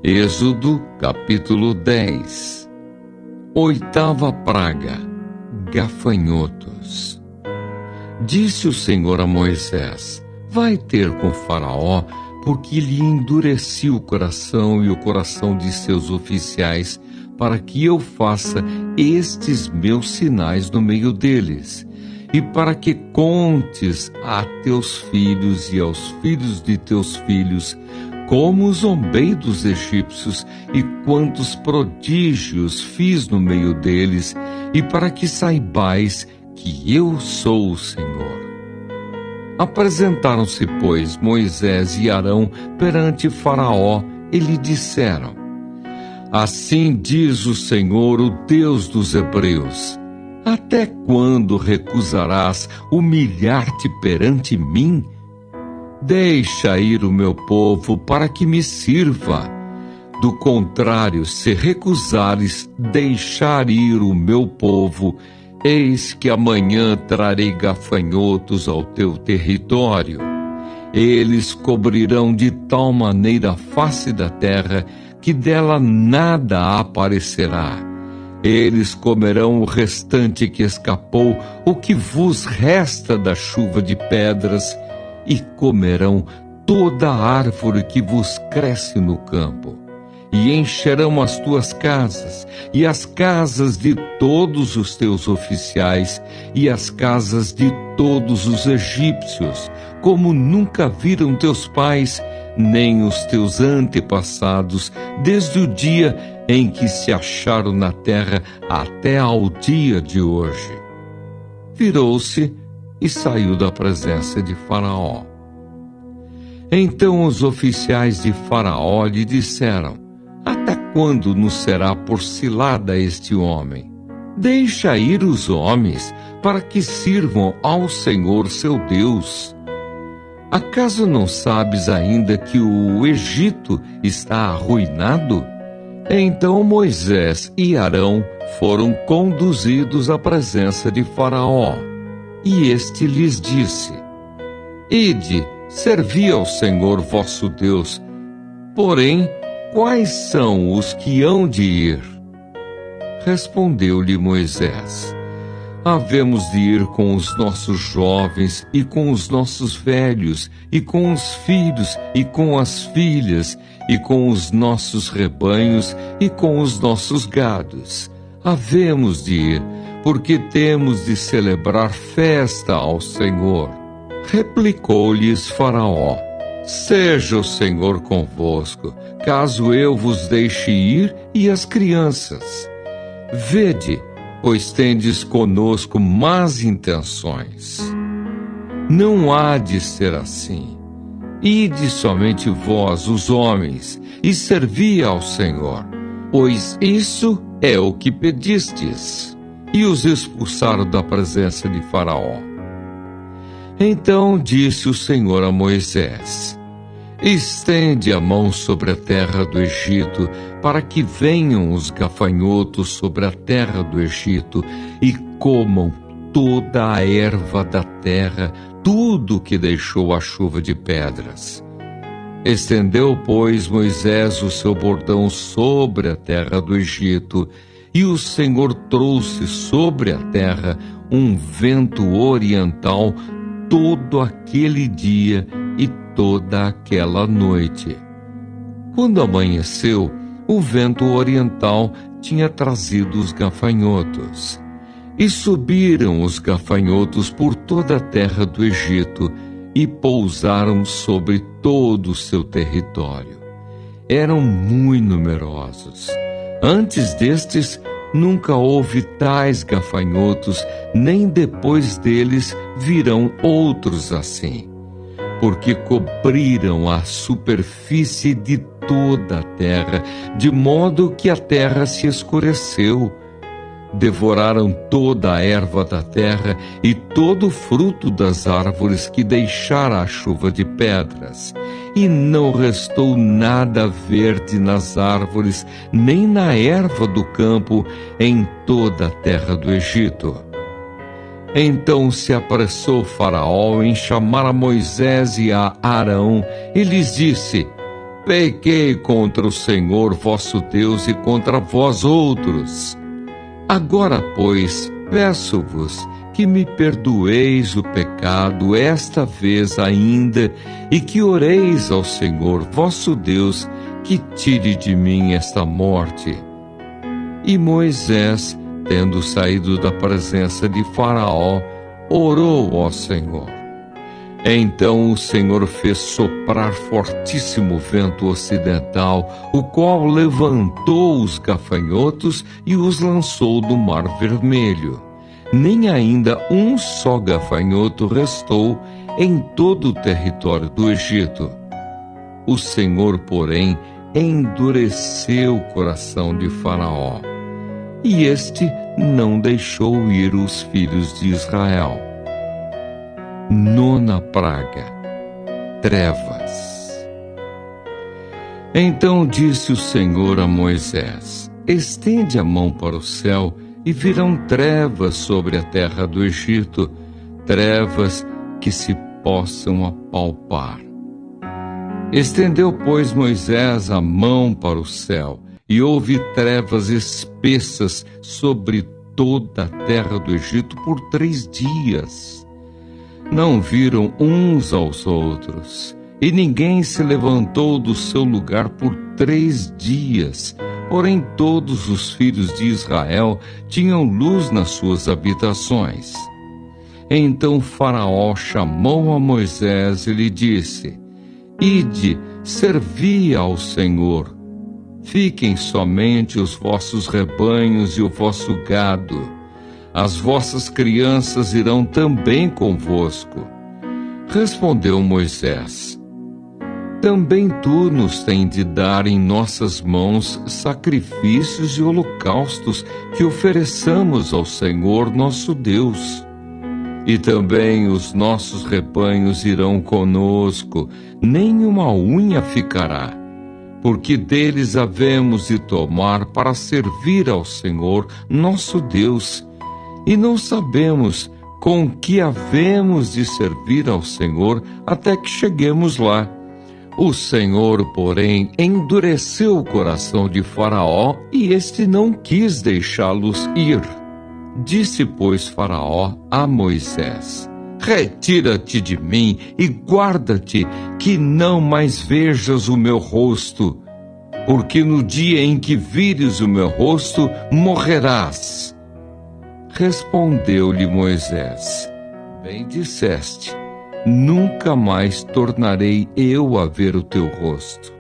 Êxodo, capítulo 10. Oitava praga: gafanhotos. Disse o Senhor a Moisés: vai ter com Faraó, porque lhe endureci o coração e o coração de seus oficiais, para que eu faça estes meus sinais no meio deles, e para que contes a teus filhos e aos filhos de teus filhos como zombei dos egípcios e quantos prodígios fiz no meio deles, e para que saibais que eu sou o Senhor. Apresentaram-se, pois, Moisés e Arão perante Faraó e lhe disseram: assim diz o Senhor, o Deus dos hebreus: até quando recusarás humilhar-te perante mim? Deixa ir o meu povo para que me sirva. Do contrário, se recusares deixar ir o meu povo, eis que amanhã trarei gafanhotos ao teu território. Eles cobrirão de tal maneira a face da terra que dela nada aparecerá. Eles comerão o restante que escapou, o que vos resta da chuva de pedras, e comerão toda a árvore que vos cresce no campo, e encherão as tuas casas, e as casas de todos os teus oficiais, e as casas de todos os egípcios, como nunca viram teus pais, nem os teus antepassados, desde o dia em que se acharam na terra até ao dia de hoje. Virou-se e saiu da presença de Faraó. Então os oficiais de Faraó lhe disseram: até quando nos será por cilada este homem? Deixa ir os homens, para que sirvam ao Senhor seu Deus. Acaso não sabes ainda que o Egito está arruinado? Então Moisés e Arão foram conduzidos à presença de Faraó. E este lhes disse: ide, servi ao Senhor vosso Deus. Porém, quais são os que hão de ir? Respondeu-lhe Moisés: havemos de ir com os nossos jovens, e com os nossos velhos, e com os filhos, e com as filhas, e com os nossos rebanhos, e com os nossos gados. Havemos de ir, porque temos de celebrar festa ao Senhor. Replicou-lhes Faraó: seja o Senhor convosco, caso eu vos deixe ir e as crianças. Vede, pois tendes conosco más intenções. Não há de ser assim. Ide somente vós, os homens, e servi ao Senhor, pois isso é o que pedistes. E os expulsaram da presença de Faraó. Então disse o Senhor a Moisés: estende a mão sobre a terra do Egito, para que venham os gafanhotos sobre a terra do Egito e comam toda a erva da terra, tudo que deixou a chuva de pedras. Estendeu, pois, Moisés o seu bordão sobre a terra do Egito, e o Senhor trouxe sobre a terra um vento oriental todo aquele dia e toda aquela noite. Quando amanheceu, o vento oriental tinha trazido os gafanhotos. E subiram os gafanhotos por toda a terra do Egito e pousaram sobre todo o seu território. Eram muito numerosos. Antes destes, nunca houve tais gafanhotos, nem depois deles virão outros assim, porque cobriram a superfície de toda a terra, de modo que a terra se escureceu. Devoraram toda a erva da terra e todo o fruto das árvores que deixara a chuva de pedras. E não restou nada verde nas árvores, nem na erva do campo, em toda a terra do Egito. Então se apressou Faraó em chamar a Moisés e a Arão, e lhes disse: Pequei contra o Senhor vosso Deus e contra vós outros. Agora, pois, peço-vos que me perdoeis o pecado esta vez ainda e que oreis ao Senhor vosso Deus que tire de mim esta morte. E Moisés, tendo saído da presença de Faraó, orou ao Senhor. Então o Senhor fez soprar fortíssimo vento ocidental, o qual levantou os gafanhotos e os lançou no Mar Vermelho. Nem ainda um só gafanhoto restou em todo o território do Egito. O Senhor, porém, endureceu o coração de Faraó, e este não deixou ir os filhos de Israel. Nona praga: trevas. Então disse o Senhor a Moisés: estende a mão para o céu, e virão trevas sobre a terra do Egito, trevas que se possam apalpar. Estendeu, pois, Moisés a mão para o céu, e houve trevas espessas sobre toda a terra do Egito por 3 dias. Não viram uns aos outros, e ninguém se levantou do seu lugar por 3 dias. Porém, todos os filhos de Israel tinham luz nas suas habitações. Então Faraó chamou a Moisés e lhe disse: ide, servi ao Senhor. Fiquem somente os vossos rebanhos e o vosso gado. As vossas crianças irão também convosco. Respondeu Moisés: também tu nos tens de dar em nossas mãos sacrifícios e holocaustos que ofereçamos ao Senhor nosso Deus. E também os nossos rebanhos irão conosco, nem uma unha ficará, porque deles havemos de tomar para servir ao Senhor nosso Deus, e não sabemos com que havemos de servir ao Senhor até que cheguemos lá. O Senhor, porém, endureceu o coração de Faraó, e este não quis deixá-los ir. Disse, pois, Faraó a Moisés: retira-te de mim e guarda-te, que não mais vejas o meu rosto, porque no dia em que vires o meu rosto, morrerás. Respondeu-lhe Moisés: bem disseste, nunca mais tornarei eu a ver o teu rosto.